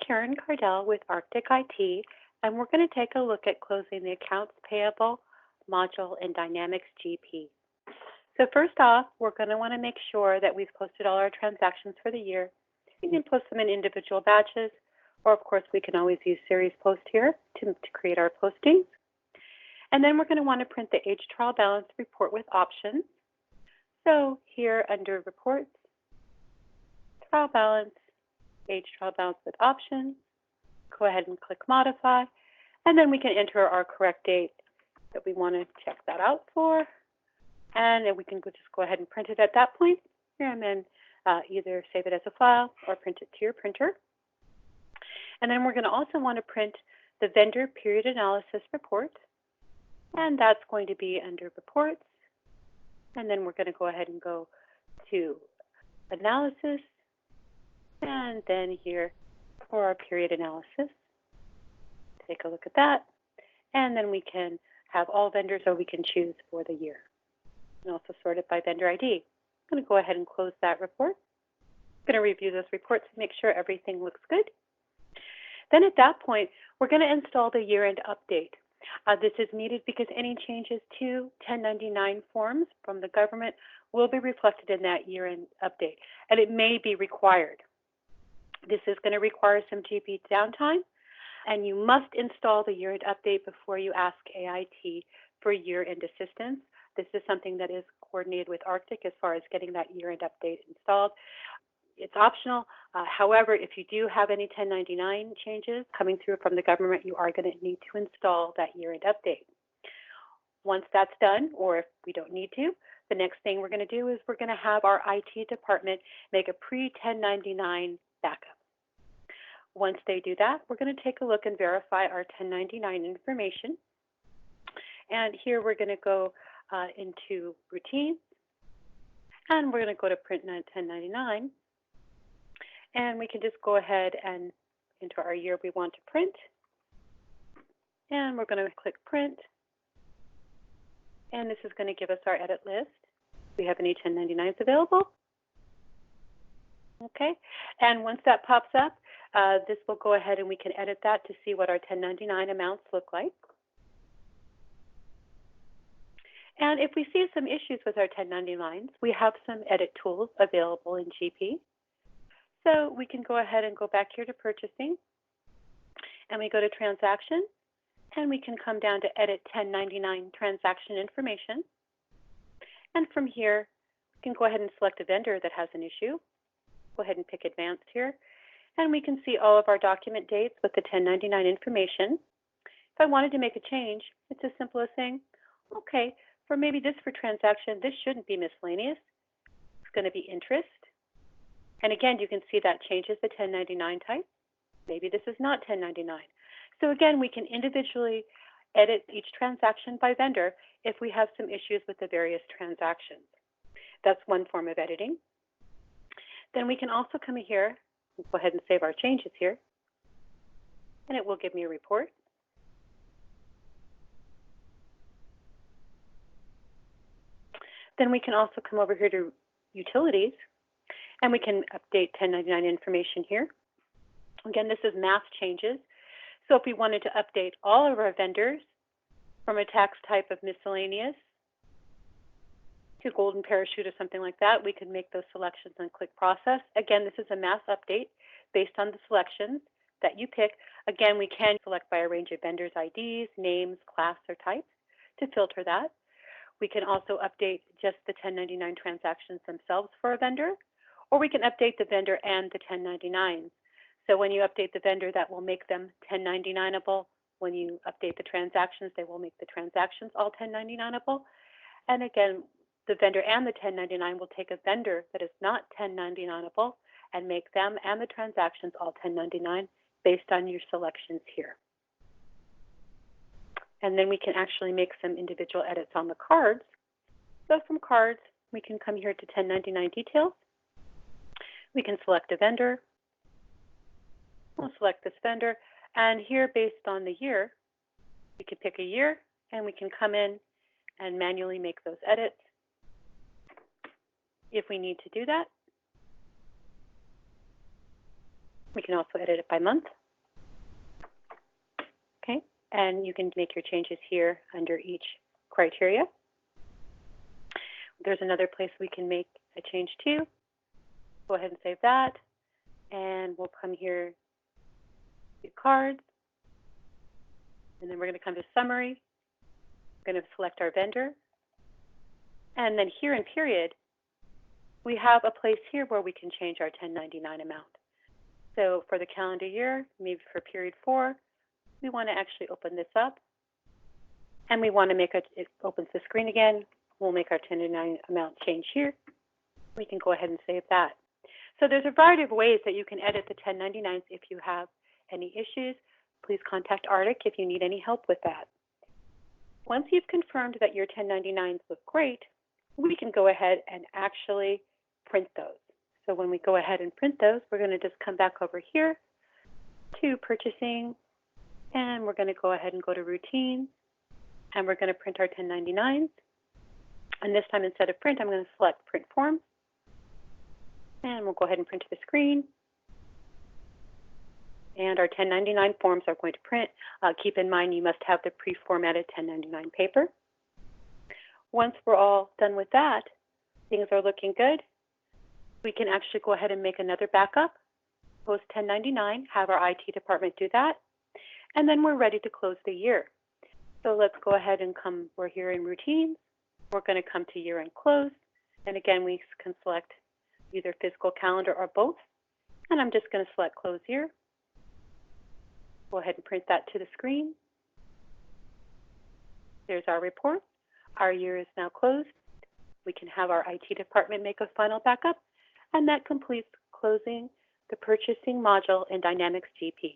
Karen Cardell with Arctic IT, and we're going to take a look at closing the Accounts Payable module in Dynamics GP. So first off, we're going to want to make sure that we've posted all our transactions for the year. You can post them in individual batches, or of course we can always use series post here to create our postings. And then we're going to want to print the age trial balance report with options. So here under reports, trial balance, age trial balance with options, go ahead and click modify, and then we can enter our correct date that we want to check that out for. And then we can just go ahead and print it at that point, and then either save it as a file or print it to your printer. And then we're going to also want to print the vendor period analysis report, and that's going to be under reports. And then we're going to go ahead and go to analysis, and then here for our period analysis. Take a look at that, and then we can have all vendors, or we can choose for the year. And also sort it by vendor ID. I'm going to go ahead and close that report. I'm going to review those reports to make sure everything looks good. Then at that point, we're going to install the year-end update. This is needed because any changes to 1099 forms from the government will be reflected in that year-end update, and it may be required. This is going to require some GP downtime, and you must install the year-end update before you ask AIT for year-end assistance. This is something that is coordinated with Arctic as far as getting that year-end update installed. It's optional. However, if you do have any 1099 changes coming through from the government, you are going to need to install that year-end update. Once that's done, or if we don't need to, the next thing we're going to do is we're going to have our IT department make a pre-1099 backup. Once they do that, we're going to take a look and verify our 1099 information. And here we're going to go into routine, and we're going to go to print 1099, and we can just go ahead and enter our year we want to print, and we're going to click print, and this is going to give us our edit list. Do we have any 1099s available? Okay, and once that pops up, this will go ahead and we can edit that to see what our 1099 amounts look like. And if we see some issues with our 1099s, we have some edit tools available in GP. So we can go ahead and go back here to purchasing, and we go to transaction, and we can come down to edit 1099 transaction information. And from here, we can go ahead and select a vendor that has an issue. Go ahead and pick advanced here, and we can see all of our document dates with the 1099 information. If I wanted to make a change, it's as simple as saying, okay, for maybe this for transaction, this shouldn't be miscellaneous. It's going to be interest. And again, you can see that changes the 1099 type. Maybe this is not 1099. So again, we can individually edit each transaction by vendor if we have some issues with the various transactions. That's one form of editing. Then we can also come here and go ahead and save our changes here, and it will give me a report. Then we can also come over here to utilities, and we can update 1099 information here. Again, this is mass changes. So if we wanted to update all of our vendors from a tax type of miscellaneous to golden parachute or something like that, we could make those selections and click process. Again, this is a mass update based on the selections that you pick. Again, we can select by a range of vendors' IDs, names, class, or types to filter that. We can also update just the 1099 transactions themselves for a vendor, or we can update the vendor and the 1099s. So when you update the vendor, that will make them 1099able. When you update the transactions, they will make the transactions all 1099able. And again, the vendor and the 1099 will take a vendor that is not 1099able and make them and the transactions all 1099 based on your selections here. And then we can actually make some individual edits on the cards. So from cards, we can come here to 1099 details. We can select a vendor. We'll select this vendor. And here, based on the year, we can pick a year, and we can come in and manually make those edits if we need to do that. We can also edit it by month. Okay, and you can make your changes here under each criteria. There's another place we can make a change too. Go ahead and save that. And we'll come here to cards. And then we're going to come to summary. We're going to select our vendor. And then here in period, we have a place here where we can change our 1099 amount. So for the calendar year, maybe for period 4, we want to actually open this up. And we want to make it opens the screen again. We'll make our 1099 amount change here. We can go ahead and save that. So there's a variety of ways that you can edit the 1099s. If you have any issues, please contact Arctic if you need any help with that. Once you've confirmed that your 1099s look great, we can go ahead and actually print those. So when we go ahead and print those, we're going to just come back over here to purchasing, and we're going to go ahead and go to routine, and we're going to print our 1099s. And this time, instead of print, I'm going to select print form, and we'll go ahead and print to the screen. And our 1099 forms are going to print. Keep in mind, you must have the pre-formatted 1099 paper. Once we're all done with that, things are looking good. We can actually go ahead and make another backup, post 1099, have our IT department do that, and then we're ready to close the year. So let's go ahead and we're here in routines. We're going to come to year-end close. And again, we can select either fiscal calendar or both. And I'm just going to select close year. Go ahead and print that to the screen. There's our report. Our year is now closed. We can have our IT department make a final backup, and that completes closing the purchasing module in Dynamics GP.